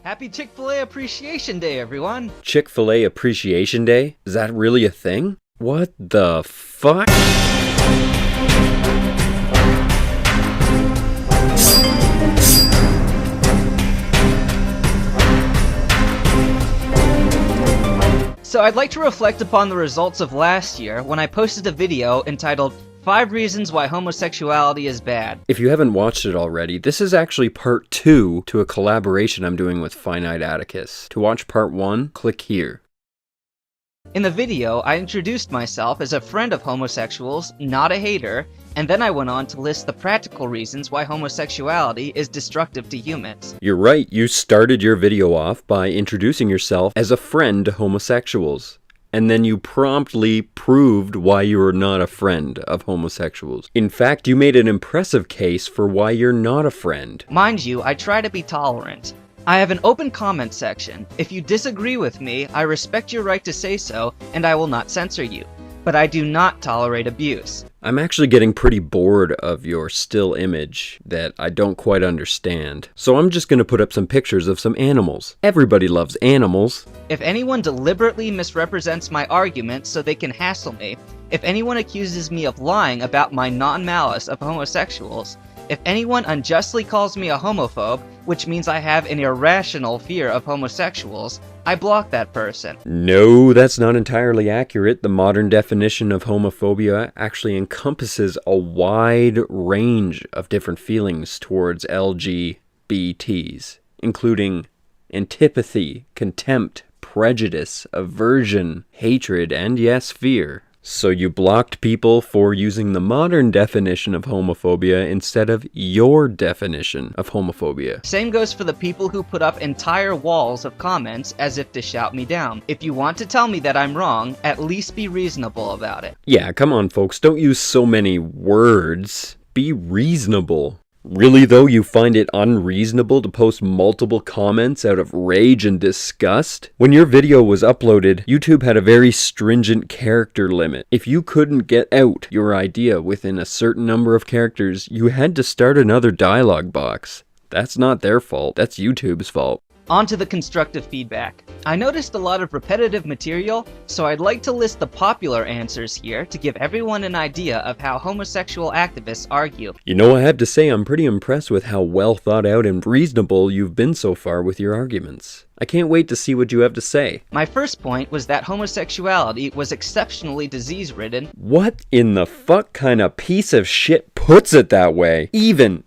Happy Chick-fil-A Appreciation Day, everyone! Chick-fil-A Appreciation Day? Is that really a thing? What the fuck? So I'd like to reflect upon the results of last year when I posted a video entitled 5 Reasons Why Homosexuality is Bad. If you haven't watched it already, this is actually part 2 to a collaboration I'm doing with Finite Atticus. To watch part 1, click here. In the video, I introduced myself as a friend of homosexuals, not a hater, and then I went on to list the practical reasons why homosexuality is destructive to humans. You're right, you started your video off by introducing yourself as a friend to homosexuals. And then you promptly proved why you are not a friend of homosexuals. In fact, you made an impressive case for why you're not a friend. Mind you, I try to be tolerant. I have an open comment section. If you disagree with me, I respect your right to say so, and I will not censor you. But I do not tolerate abuse. I'm actually getting pretty bored of your still image that I don't quite understand. So I'm just gonna put up some pictures of some animals. Everybody loves animals. If anyone deliberately misrepresents my argument so they can hassle me, if anyone accuses me of lying about my non-malice of homosexuals, if anyone unjustly calls me a homophobe, which means I have an irrational fear of homosexuals, I block that person. No, that's not entirely accurate. The modern definition of homophobia actually encompasses a wide range of different feelings towards LGBTs, including antipathy, contempt, prejudice, aversion, hatred, and yes, fear. So you blocked people for using the modern definition of homophobia instead of your definition of homophobia. Same goes for the people who put up entire walls of comments as if to shout me down. If you want to tell me that I'm wrong, at least be reasonable about it. Yeah, come on folks, don't use so many words. Be reasonable. Really though, you find it unreasonable to post multiple comments out of rage and disgust? When your video was uploaded, YouTube had a very stringent character limit. If you couldn't get out your idea within a certain number of characters, you had to start another dialogue box. That's not their fault, that's YouTube's fault. On to the constructive feedback. I noticed a lot of repetitive material, so I'd like to list the popular answers here to give everyone an idea of how homosexual activists argue. You know, I have to say I'm pretty impressed with how well thought out and reasonable you've been so far with your arguments. I can't wait to see what you have to say. My first point was that homosexuality was exceptionally disease-ridden. What in the fuck kind of piece of shit puts it that way? Even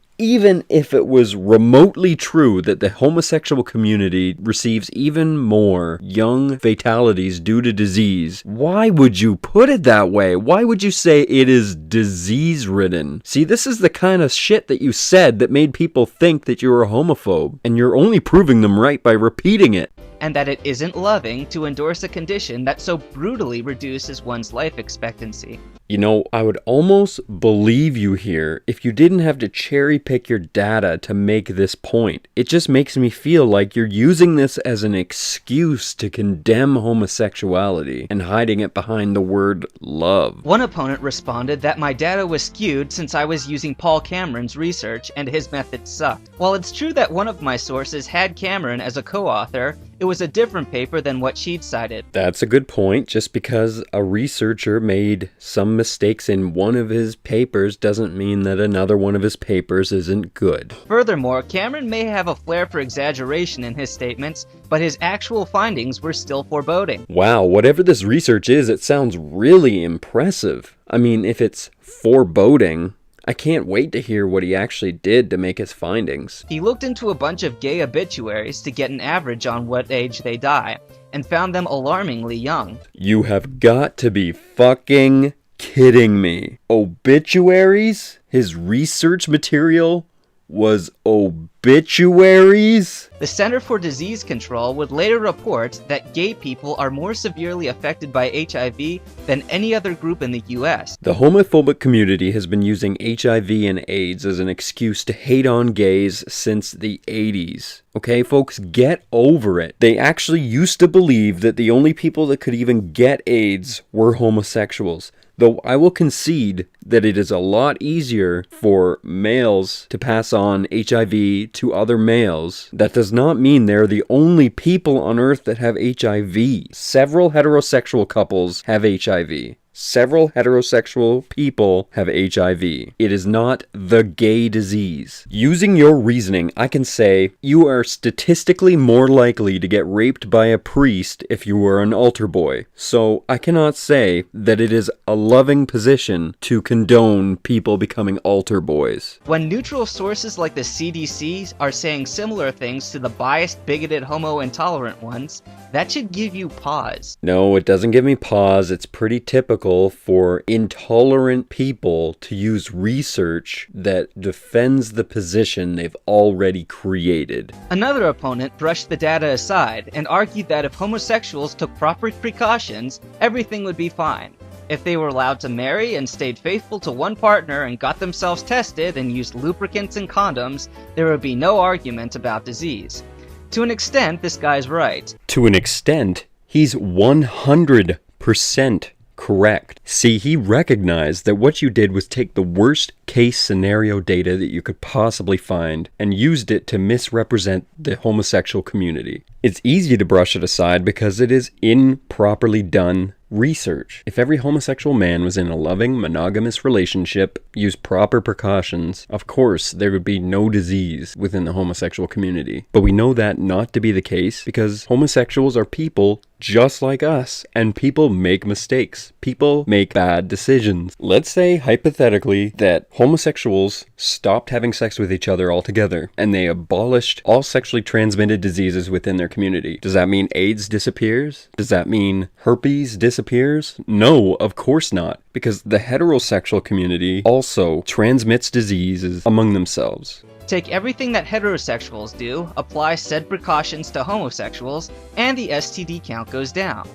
if it was remotely true that the homosexual community receives even more young fatalities due to disease, why would you put it that way? Why would you say it is disease-ridden? See, this is the kind of shit that you said that made people think that you're a homophobe, and you're only proving them right by repeating it. And that it isn't loving to endorse a condition that so brutally reduces one's life expectancy. You know, I would almost believe you here if you didn't have to cherry pick your data to make this point. It just makes me feel like you're using this as an excuse to condemn homosexuality and hiding it behind the word love. One opponent responded that my data was skewed since I was using Paul Cameron's research and his methods sucked. While it's true that one of my sources had Cameron as a co-author, it was a different paper than what she'd cited. That's a good point. Just because a researcher made some mistakes in one of his papers doesn't mean that another one of his papers isn't good. Furthermore, Cameron may have a flair for exaggeration in his statements, but his actual findings were still foreboding. Wow, whatever this research is, it sounds really impressive. I mean, if it's foreboding, I can't wait to hear what he actually did to make his findings. He looked into a bunch of gay obituaries to get an average on what age they die, and found them alarmingly young. You have got to be fucking kidding me. Obituaries? His research material was obituaries? The Center for Disease Control would later report that gay people are more severely affected by HIV than any other group in the US. The homophobic community has been using HIV and AIDS as an excuse to hate on gays since the 80s. Okay, folks, get over it. They actually used to believe that the only people that could even get AIDS were homosexuals. Though I will concede that it is a lot easier for males to pass on HIV to other males, that does not mean they're the only people on Earth that have HIV. Several heterosexual couples have HIV. Several heterosexual people have HIV. It is not the gay disease. Using your reasoning, I can say you are statistically more likely to get raped by a priest if you were an altar boy. So I cannot say that it is a loving position to condone people becoming altar boys. When neutral sources like the CDC are saying similar things to the biased, bigoted, homo-intolerant ones, that should give you pause. No, it doesn't give me pause. It's pretty typical for intolerant people to use research that defends the position they've already created. Another opponent brushed the data aside and argued that if homosexuals took proper precautions, everything would be fine. If they were allowed to marry and stayed faithful to one partner and got themselves tested and used lubricants and condoms, there would be no argument about disease. To an extent, this guy's right. To an extent, he's 100% correct. See, he recognized that what you did was take the worst case scenario data that you could possibly find and used it to misrepresent the homosexual community. It's easy to brush it aside because it is improperly done research. If every homosexual man was in a loving, monogamous relationship, used proper precautions, of course, there would be no disease within the homosexual community. But we know that not to be the case because homosexuals are people just like us, and people make mistakes. People make bad decisions. Let's say, hypothetically, that homosexuals stopped having sex with each other altogether, and they abolished all sexually transmitted diseases within their community. Does that mean AIDS disappears? Does that mean herpes disappears? No, of course not, because the heterosexual community also transmits diseases among themselves. Take everything that heterosexuals do, apply said precautions to homosexuals, and the STD count goes down.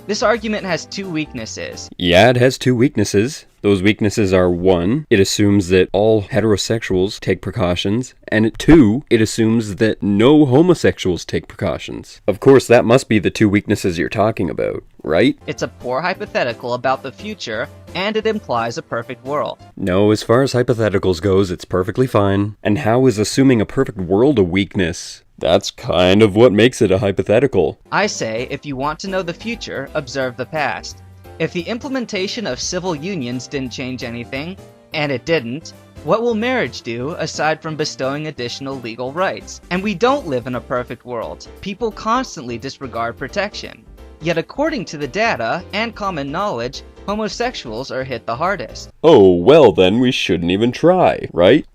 This argument has two weaknesses. Yeah, it has two weaknesses. Those weaknesses are 1, it assumes that all heterosexuals take precautions, and 2, it assumes that no homosexuals take precautions. Of course, that must be the two weaknesses you're talking about, right? It's a poor hypothetical about the future, and it implies a perfect world. No, as far as hypotheticals goes, it's perfectly fine. And how is assuming a perfect world a weakness? That's kind of what makes it a hypothetical. I say, if you want to know the future, observe the past. If the implementation of civil unions didn't change anything, and it didn't, what will marriage do aside from bestowing additional legal rights? And we don't live in a perfect world. People constantly disregard protection. Yet according to the data and common knowledge, homosexuals are hit the hardest. Oh, well then we shouldn't even try, right?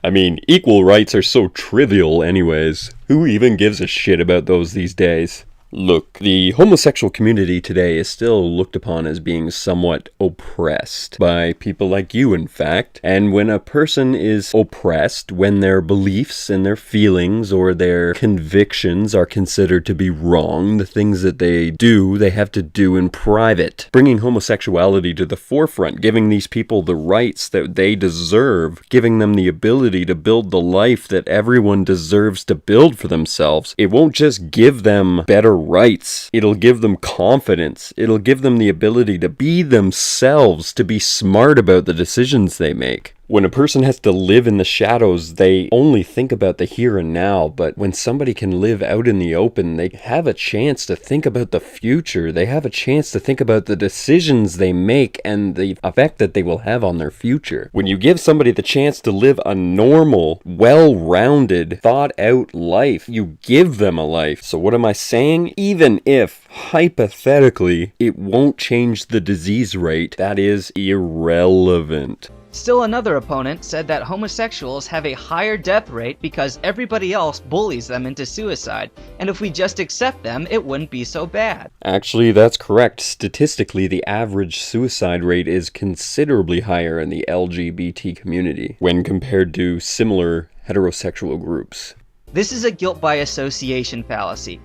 I mean, equal rights are so trivial anyways. Who even gives a shit about those these days? Look, the homosexual community today is still looked upon as being somewhat oppressed by people like you, in fact. And when a person is oppressed, when their beliefs and their feelings or their convictions are considered to be wrong, the things that they do, they have to do in private. Bringing homosexuality to the forefront, giving these people the rights that they deserve, giving them the ability to build the life that everyone deserves to build for themselves. It won't just give them better rights. It'll give them confidence. It'll give them the ability to be themselves, to be smart about the decisions they make. When a person has to live in the shadows, they only think about the here and now, but when somebody can live out in the open, they have a chance to think about the future. They have a chance to think about the decisions they make and the effect that they will have on their future. When you give somebody the chance to live a normal, well-rounded, thought-out life, you give them a life. So what am I saying? Even if, hypothetically, it won't change the disease rate, that is irrelevant. Still another opponent said that homosexuals have a higher death rate because everybody else bullies them into suicide, and if we just accept them, it wouldn't be so bad. Actually, that's correct. Statistically, the average suicide rate is considerably higher in the LGBT community when compared to similar heterosexual groups. This is a guilt by association fallacy.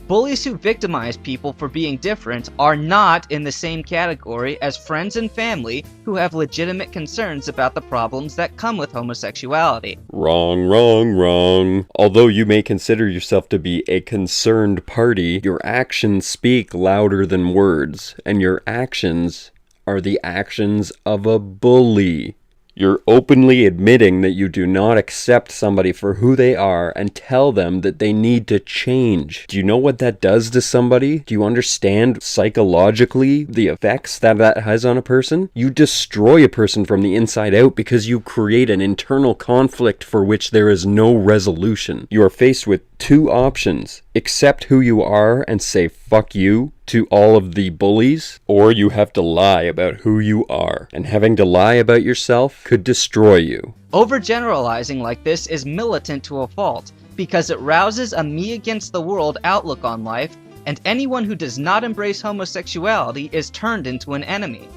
Bullies who victimize people for being different are not in the same category as friends and family who have legitimate concerns about the problems that come with homosexuality. Wrong, wrong, wrong. Although you may consider yourself to be a concerned party, your actions speak louder than words, and your actions are the actions of a bully. You're openly admitting that you do not accept somebody for who they are and tell them that they need to change. Do you know what that does to somebody? Do you understand psychologically the effects that has on a person? You destroy a person from the inside out because you create an internal conflict for which there is no resolution. You are faced with two options: accept who you are and say fuck you to all of the bullies, or you have to lie about who you are, and having to lie about yourself could destroy you. Overgeneralizing like this is militant to a fault, because it rouses a me against the world outlook on life, and anyone who does not embrace homosexuality is turned into an enemy.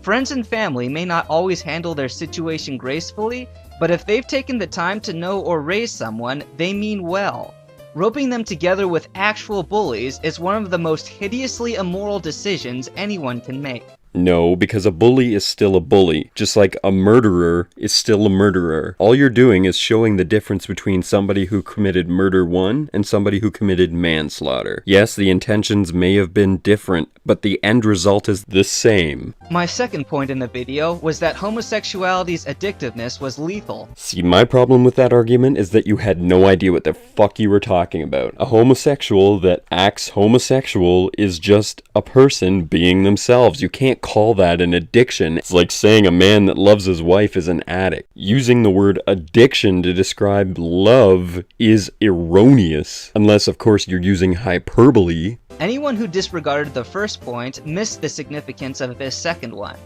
Friends and family may not always handle their situation gracefully, but if they've taken the time to know or raise someone, they mean well. Roping them together with actual bullies is one of the most hideously immoral decisions anyone can make. No, because a bully is still a bully, just like a murderer is still a murderer. All you're doing is showing the difference between somebody who committed murder 1 and somebody who committed manslaughter. Yes, the intentions may have been different, but the end result is the same. My second point in the video was that homosexuality's addictiveness was lethal. See, my problem with that argument is that you had no idea what the fuck you were talking about. A homosexual that acts homosexual is just a person being themselves. You can't call that an addiction. It's like saying a man that loves his wife is an addict. Using the word addiction to describe love is erroneous, unless of course you're using hyperbole. Anyone who disregarded the first point missed the significance of this second one.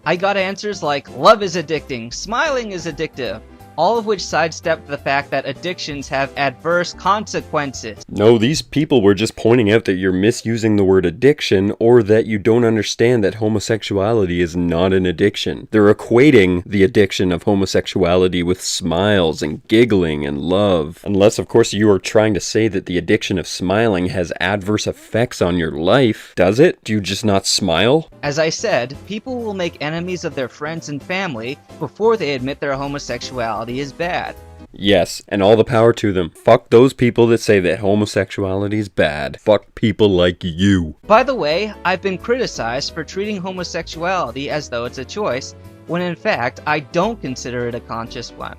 I got answers like, love is addicting, smiling is addictive, all of which sidestepped the fact that addictions have adverse consequences. No, these people were just pointing out that you're misusing the word addiction, or that you don't understand that homosexuality is not an addiction. They're equating the addiction of homosexuality with smiles and giggling and love. Unless, of course, you are trying to say that the addiction of smiling has adverse effects on your life. Does it? Do you just not smile? As I said, people will make enemies of their friends and family before they admit their homosexuality is bad. Yes, and all the power to them. Fuck those people that say that homosexuality is bad. Fuck people like you. By the way, I've been criticized for treating homosexuality as though it's a choice, when in fact I don't consider it a conscious one.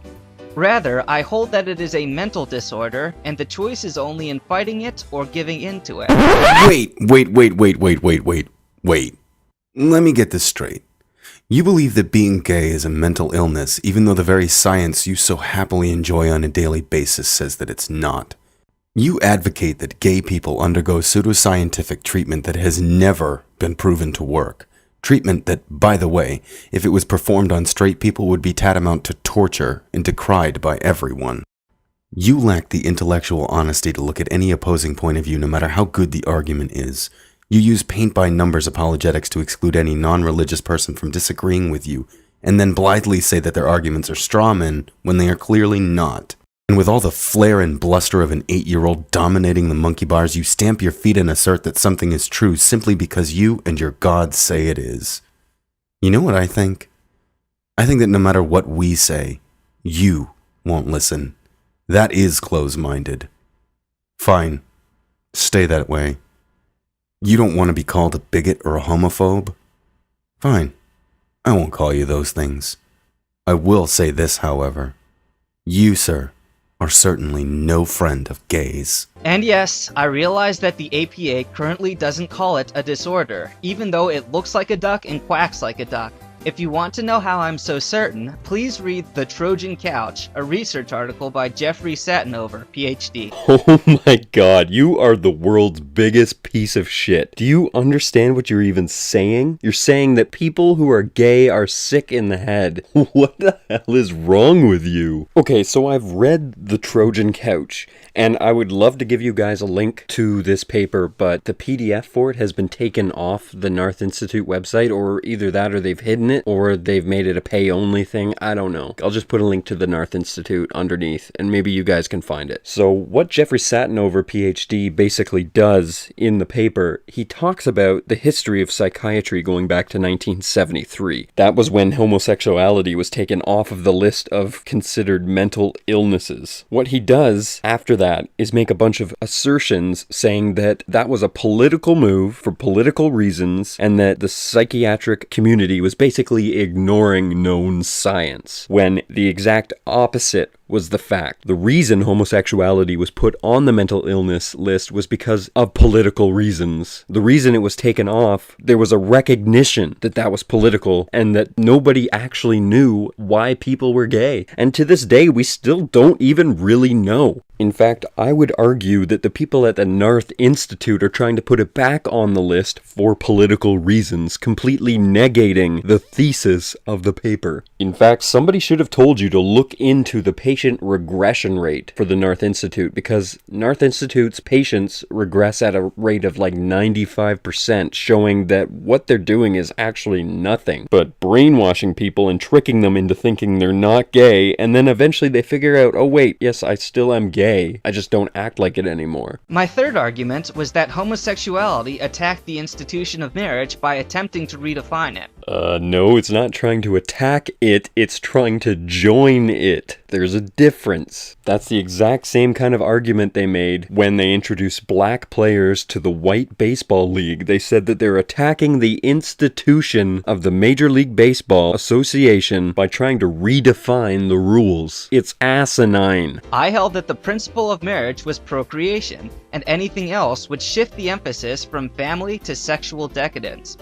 Rather, I hold that it is a mental disorder, and the choice is only in fighting it or giving into it. Wait. Let me get this straight. You believe that being gay is a mental illness, even though the very science you so happily enjoy on a daily basis says that it's not. You advocate that gay people undergo pseudoscientific treatment that has never been proven to work. Treatment that, by the way, if it was performed on straight people would be tantamount to torture and decried by everyone. You lack the intellectual honesty to look at any opposing point of view, no matter how good the argument is. You use paint-by-numbers apologetics to exclude any non-religious person from disagreeing with you, and then blithely say that their arguments are straw men when they are clearly not. And with all the flair and bluster of an 8-year-old dominating the monkey bars, you stamp your feet and assert that something is true simply because you and your God say it is. You know what I think? I think that no matter what we say, you won't listen. That is close-minded. Fine. Stay that way. You don't want to be called a bigot or a homophobe? Fine. I won't call you those things. I will say this, however. You, sir, are certainly no friend of gays. And yes, I realize that the APA currently doesn't call it a disorder, even though it looks like a duck and quacks like a duck. If you want to know how I'm so certain, please read The Trojan Couch, a research article by Jeffrey Satinover, PhD. Oh my god, you are the world's biggest piece of shit. Do you understand what you're even saying? You're saying that people who are gay are sick in the head. What the hell is wrong with you? Okay, so I've read The Trojan Couch, and I would love to give you guys a link to this paper, but the PDF for it has been taken off the Narth Institute website, or either that or they've hidden it. it, or they've made it a pay-only thing. I don't know. I'll just put a link to the Narth Institute underneath, and maybe you guys can find it. So what Jeffrey Satinover, PhD, basically does in the paper, he talks about the history of psychiatry going back to 1973. That was when homosexuality was taken off of the list of considered mental illnesses. What he does after that is make a bunch of assertions saying that that was a political move for political reasons, and that the psychiatric community was basically ignoring known science, when the exact opposite was the fact. The reason homosexuality was put on the mental illness list was because of political reasons. The reason it was taken off, there was a recognition that that was political and that nobody actually knew why people were gay. And to this day, we still don't even really know. In fact, I would argue that the people at the Narth Institute are trying to put it back on the list for political reasons, completely negating the thesis of the paper. In fact, somebody should have told you to look into the patient regression rate for the Narth Institute, because Narth Institute's patients regress at a rate of like 95%, showing that what they're doing is actually nothing but brainwashing people and tricking them into thinking they're not gay, and then eventually they figure out, oh wait, yes, I still am gay. I just don't act like it anymore. My third argument was that homosexuality attacked the institution of marriage by attempting to redefine it. No, it's not trying to attack it, it's trying to join it. There's a difference. That's the exact same kind of argument they made when they introduced black players to the white baseball league. They said that they're attacking the institution of the Major League Baseball Association by trying to redefine the rules. It's asinine. I held that the principle of marriage was procreation, and anything else would shift the emphasis from family to sexual decadence.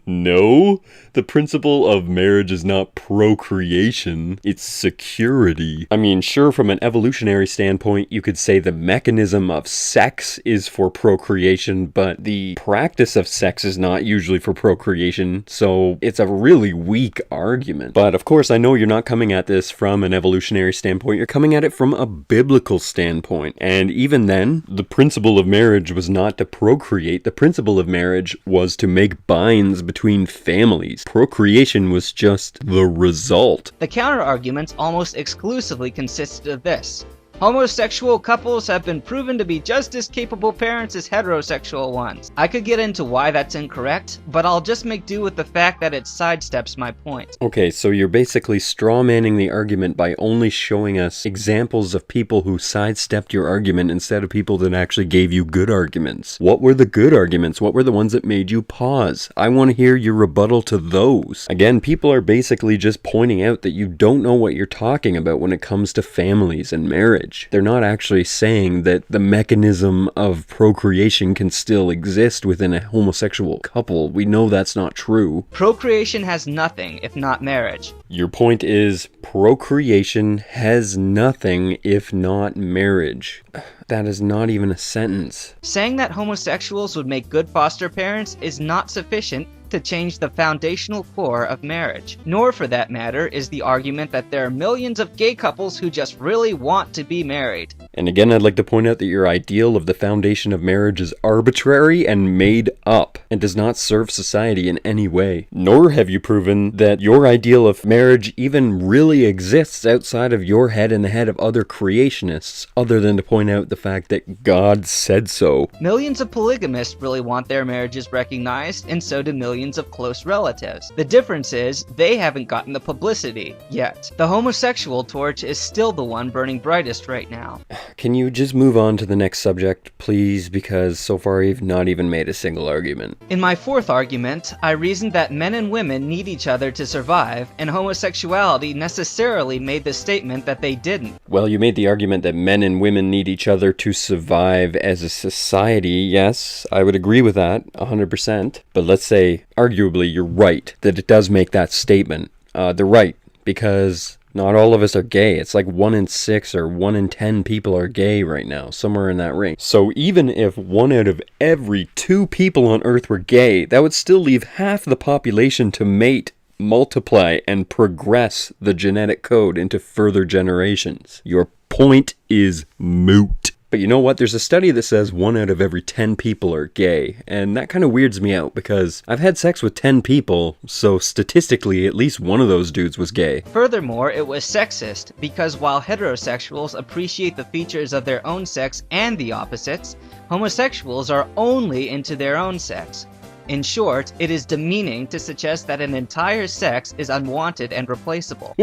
No, the principle of marriage is not procreation, it's security. I mean, sure, from an evolutionary standpoint, you could say the mechanism of sex is for procreation, but the practice of sex is not usually for procreation, so it's a really weak argument. But of course, I know you're not coming at this from an evolutionary standpoint, you're coming at it from a biblical standpoint. And even then, the principle of marriage was not to procreate, the principle of marriage was to make binds between families. Procreation was just the result. The counter-arguments almost exclusively consisted of this. Homosexual couples have been proven to be just as capable parents as heterosexual ones. I could get into why that's incorrect, but I'll just make do with the fact that it sidesteps my point. Okay, so you're basically strawmanning the argument by only showing us examples of people who sidestepped your argument instead of people that actually gave you good arguments. What were the good arguments? What were the ones that made you pause? I want to hear your rebuttal to those. Again, people are basically just pointing out that you don't know what you're talking about when it comes to families and marriage. They're not actually saying that the mechanism of procreation can still exist within a homosexual couple. We know that's not true. Procreation has nothing if not marriage. Your point is procreation has nothing if not marriage. That is not even a sentence. Saying that homosexuals would make good foster parents is not sufficient to change the foundational core of marriage. Nor, for that matter, is the argument that there are millions of gay couples who just really want to be married. And again, I'd like to point out that your ideal of the foundation of marriage is arbitrary and made up, and does not serve society in any way. Nor have you proven that your ideal of marriage even really exists outside of your head and the head of other creationists, other than to point out the fact that God said so. Millions of polygamists really want their marriages recognized, and so do millions of close relatives. The difference is, they haven't gotten the publicity yet. The homosexual torch is still the one burning brightest right now. Can you just move on to the next subject, please? Because so far you've not even made a single argument. In my fourth argument, I reasoned that men and women need each other to survive, and homosexuality necessarily made the statement that they didn't. Well, you made the argument that men and women need each other to survive as a society. Yes, I would agree with that, 100%. But let's say, arguably, you're right, that it does make that statement. They're right, because not all of us are gay. It's like 1 in 6 or 1 in 10 people are gay right now, somewhere in that range. So even if 1 out of every 2 people on Earth were gay, that would still leave half the population to mate, multiply, and progress the genetic code into further generations. Your point is moot. But you know what? There's a study that says 1 out of every 10 people are gay, and that kind of weirds me out because I've had sex with 10 people, so statistically at least one of those dudes was gay. Furthermore, it was sexist, because while heterosexuals appreciate the features of their own sex and the opposites, homosexuals are only into their own sex. In short, it is demeaning to suggest that an entire sex is unwanted and replaceable.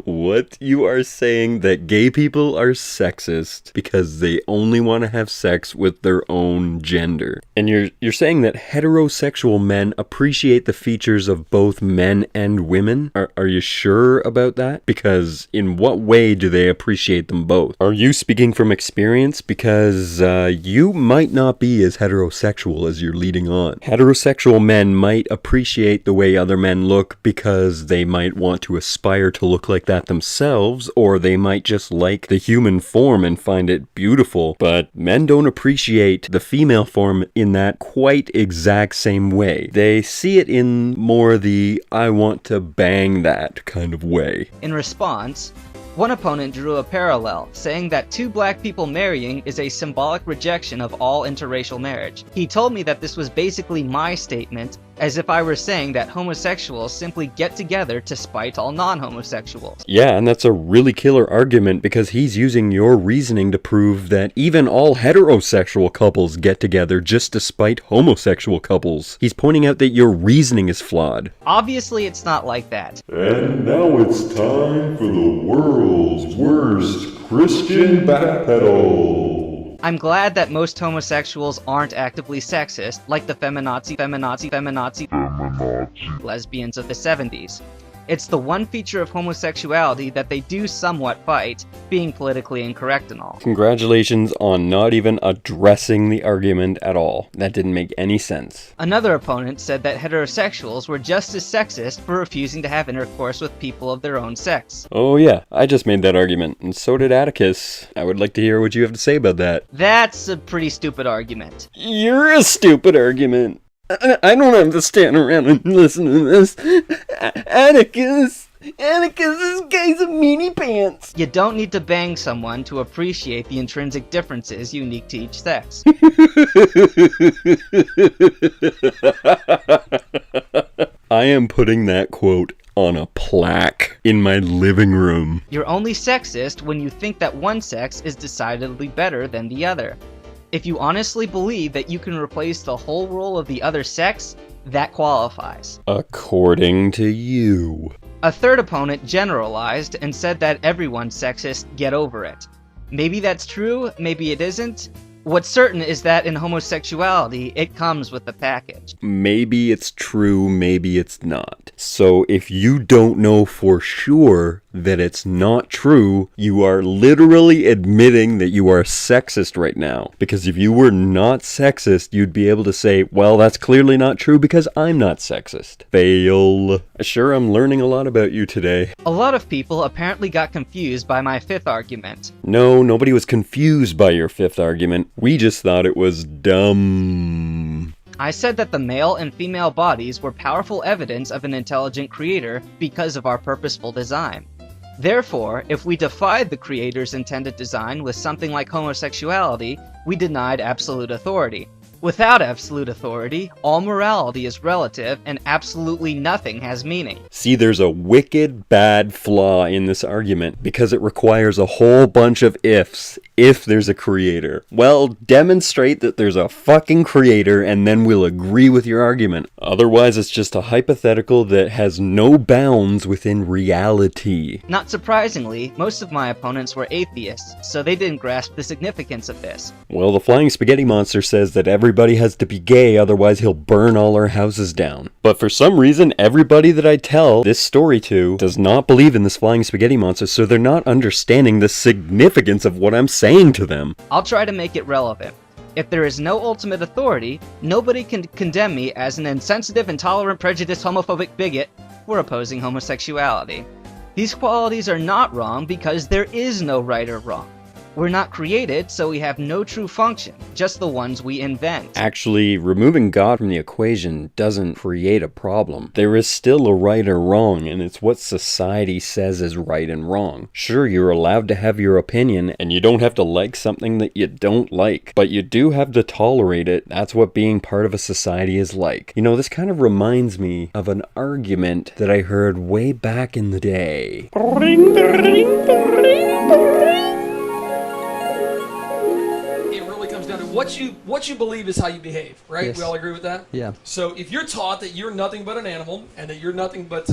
What? You are saying that gay people are sexist because they only want to have sex with their own gender. And you're saying that heterosexual men appreciate the features of both men and women? Are you sure about that? Because in what way do they appreciate them both? Are you speaking from experience? Because you might not be as heterosexual as you're leading on. Heterosexual men might appreciate the way other men look because they might want to aspire to look like that themselves, or they might just like the human form and find it beautiful, but men don't appreciate the female form in that quite exact same way. They see it in more the I want to bang that kind of way. In response, one opponent drew a parallel, saying that 2 black people marrying is a symbolic rejection of all interracial marriage. He told me that this was basically my statement, as if I were saying that homosexuals simply get together to spite all non-homosexuals. Yeah, and that's a really killer argument because he's using your reasoning to prove that even all heterosexual couples get together just to spite homosexual couples. He's pointing out that your reasoning is flawed. Obviously, it's not like that. And now it's time for the world's worst Christian backpedal. I'm glad that most homosexuals aren't actively sexist, like the feminazi lesbians of the 70s. It's the one feature of homosexuality that they do somewhat fight, being politically incorrect and all. Congratulations on not even addressing the argument at all. That didn't make any sense. Another opponent said that heterosexuals were just as sexist for refusing to have intercourse with people of their own sex. Oh yeah, I just made that argument, and so did Atticus. I would like to hear what you have to say about that. That's a pretty stupid argument. You're a stupid argument. I don't have to stand around and listen to this. Atticus is gay as a meanie pants. You don't need to bang someone to appreciate the intrinsic differences unique to each sex. I am putting that quote on a plaque in my living room. You're only sexist when you think that one sex is decidedly better than the other. If you honestly believe that you can replace the whole role of the other sex, that qualifies. According to you. A third opponent generalized and said that everyone's sexist, get over it. Maybe that's true, maybe it isn't. What's certain is that in homosexuality, it comes with the package. Maybe it's true, maybe it's not. So if you don't know for sure that it's not true, you are literally admitting that you are sexist right now. Because if you were not sexist, you'd be able to say, well, that's clearly not true because I'm not sexist. Fail. Sure, I'm learning a lot about you today. A lot of people apparently got confused by my 5th argument. No, nobody was confused by your 5th argument. We just thought it was dumb. I said that the male and female bodies were powerful evidence of an intelligent creator because of our purposeful design. Therefore, if we defied the creator's intended design with something like homosexuality, we denied absolute authority. Without absolute authority, all morality is relative and absolutely nothing has meaning. See, there's a wicked bad flaw in this argument because it requires a whole bunch of ifs. If there's a creator. Well, demonstrate that there's a fucking creator and then we'll agree with your argument. Otherwise, it's just a hypothetical that has no bounds within reality. Not surprisingly, most of my opponents were atheists, so they didn't grasp the significance of this. Well, the Flying Spaghetti Monster says that everybody has to be gay, otherwise he'll burn all our houses down. But for some reason, everybody that I tell this story to does not believe in this Flying Spaghetti Monster, so they're not understanding the significance of what I'm saying to them. I'll try to make it relevant. If there is no ultimate authority, nobody can condemn me as an insensitive, intolerant, prejudiced, homophobic bigot for opposing homosexuality. These qualities are not wrong because there is no right or wrong. We're not created, so we have no true function, just the ones we invent. Actually, removing God from the equation doesn't create a problem. There is still a right or wrong, and it's what society says is right and wrong. Sure, you're allowed to have your opinion, and you don't have to like something that you don't like, but you do have to tolerate it. That's what being part of a society is like. You know, this kind of reminds me of an argument that I heard way back in the day. What you believe is how you behave, right? Yes. We all agree with that? Yeah. So if you're taught that you're nothing but an animal and that you're nothing but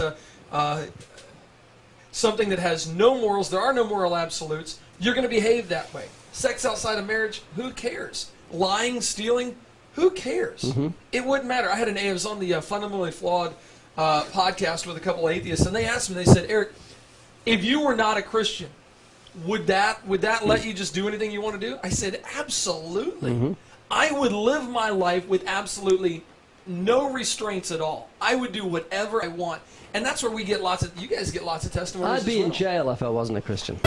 something that has no morals, there are no moral absolutes, you're going to behave that way. Sex outside of marriage, who cares? Lying, stealing, who cares? Mm-hmm. It wouldn't matter. I was on the Fundamentally Flawed podcast with a couple atheists, and they asked me, they said, Eric, if you were not a Christian, would that let you just do anything you want to do? I said, absolutely. Mm-hmm. I would live my life with absolutely no restraints at all. I would do whatever I want. And that's where you guys get lots of testimonies. I'd be in jail if I wasn't a Christian.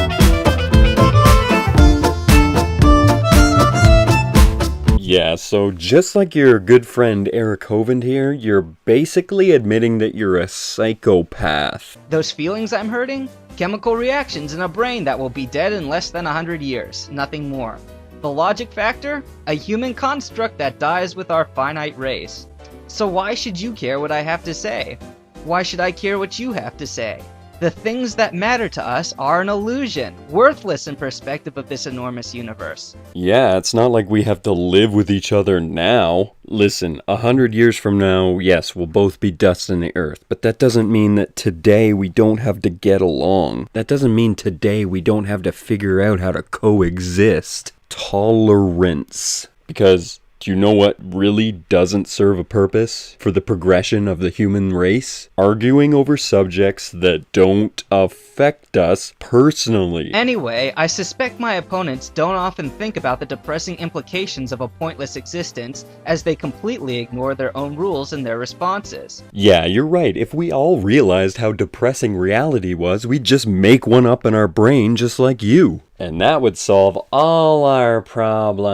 Yeah, so just like your good friend Eric Hovind here, you're basically admitting that you're a psychopath. Those feelings I'm hurting? Chemical reactions in a brain that will be dead in less than 100 years, nothing more. The logic factor? A human construct that dies with our finite race. So why should you care what I have to say? Why should I care what you have to say? The things that matter to us are an illusion, worthless in perspective of this enormous universe. Yeah, it's not like we have to live with each other now. Listen, 100 years from now, yes, we'll both be dust in the earth, but that doesn't mean that today we don't have to get along. That doesn't mean today we don't have to figure out how to coexist. Tolerance. Because do you know what really doesn't serve a purpose for the progression of the human race? Arguing over subjects that don't affect us personally. Anyway, I suspect my opponents don't often think about the depressing implications of a pointless existence, as they completely ignore their own rules in their responses. Yeah, you're right. If we all realized how depressing reality was, we'd just make one up in our brain just like you. And that would solve all our problems.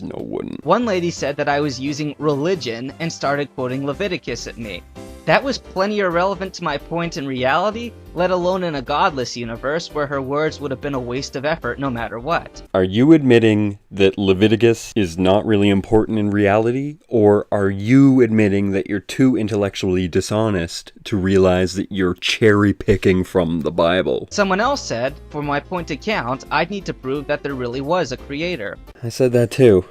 No, it wouldn't. One lady said that I was using religion and started quoting Leviticus at me. That was plenty irrelevant to my point in reality, let alone in a godless universe where her words would have been a waste of effort no matter what. Are you admitting that Leviticus is not really important in reality? Or are you admitting that you're too intellectually dishonest to realize that you're cherry-picking from the Bible? Someone else said, for my point to count, I'd need to prove that there really was a creator. I said that too.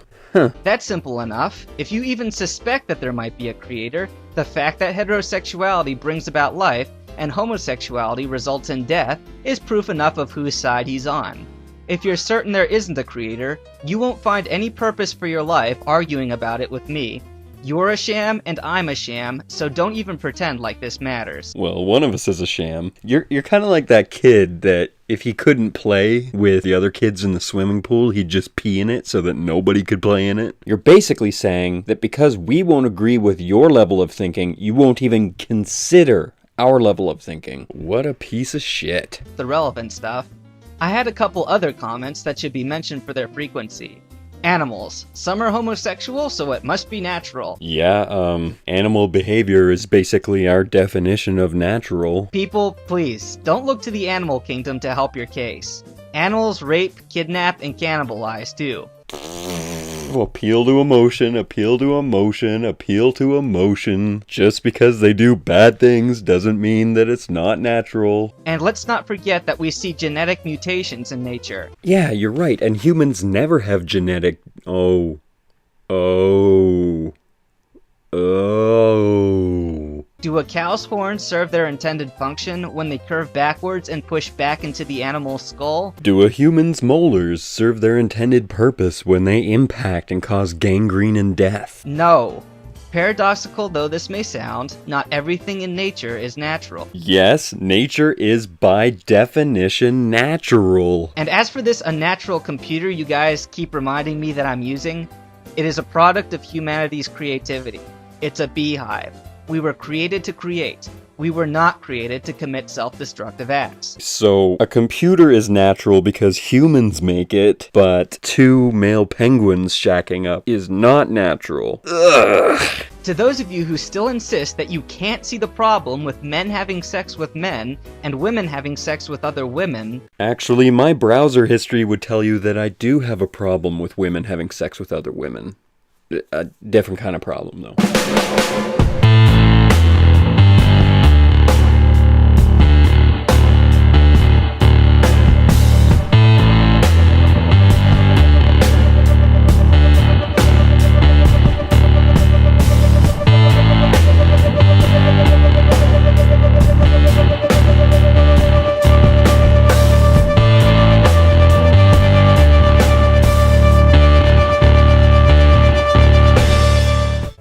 That's simple enough. If you even suspect that there might be a creator, the fact that heterosexuality brings about life and homosexuality results in death is proof enough of whose side he's on. If you're certain there isn't a creator, you won't find any purpose for your life arguing about it with me. You're a sham and I'm a sham, so don't even pretend like this matters. Well, one of us is a sham. You're kind of like that kid that if he couldn't play with the other kids in the swimming pool, he'd just pee in it so that nobody could play in it. You're basically saying that because we won't agree with your level of thinking, you won't even consider our level of thinking. What a piece of shit. The relevant stuff. I had a couple other comments that should be mentioned for their frequency. Animals. Some are homosexual, so it must be natural. Yeah, animal behavior is basically our definition of natural. People, please, don't look to the animal kingdom to help your case. Animals rape, kidnap, and cannibalize, too. Appeal to emotion, appeal to emotion, appeal to emotion. Just because they do bad things doesn't mean that it's not natural. And let's not forget that we see genetic mutations in nature. Yeah, you're right, and humans never have genetic... Oh. Do a cow's horns serve their intended function when they curve backwards and push back into the animal's skull? Do a human's molars serve their intended purpose when they impact and cause gangrene and death? No. Paradoxical though this may sound, not everything in nature is natural. Yes, nature is by definition natural. And as for this unnatural computer you guys keep reminding me that I'm using, it is a product of humanity's creativity. It's a beehive. We were created to create. We were not created to commit self-destructive acts. So, a computer is natural because humans make it, but two male penguins shacking up is not natural. Ugh. To those of you who still insist that you can't see the problem with men having sex with men and women having sex with other women... Actually, my browser history would tell you that I do have a problem with women having sex with other women. A different kind of problem, though.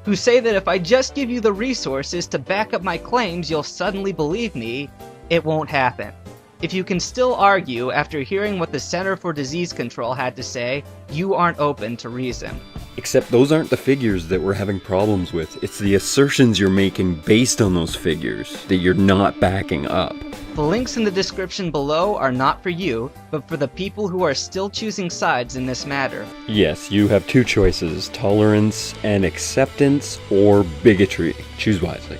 Who say that if I just give you the resources to back up my claims, you'll suddenly believe me. It won't happen. If you can still argue after hearing what the Center for Disease Control had to say, you aren't open to reason. Except those aren't the figures that we're having problems with. It's the assertions you're making based on those figures that you're not backing up. The links in the description below are not for you, but for the people who are still choosing sides in this matter. Yes, you have two choices, tolerance and acceptance, or bigotry. Choose wisely.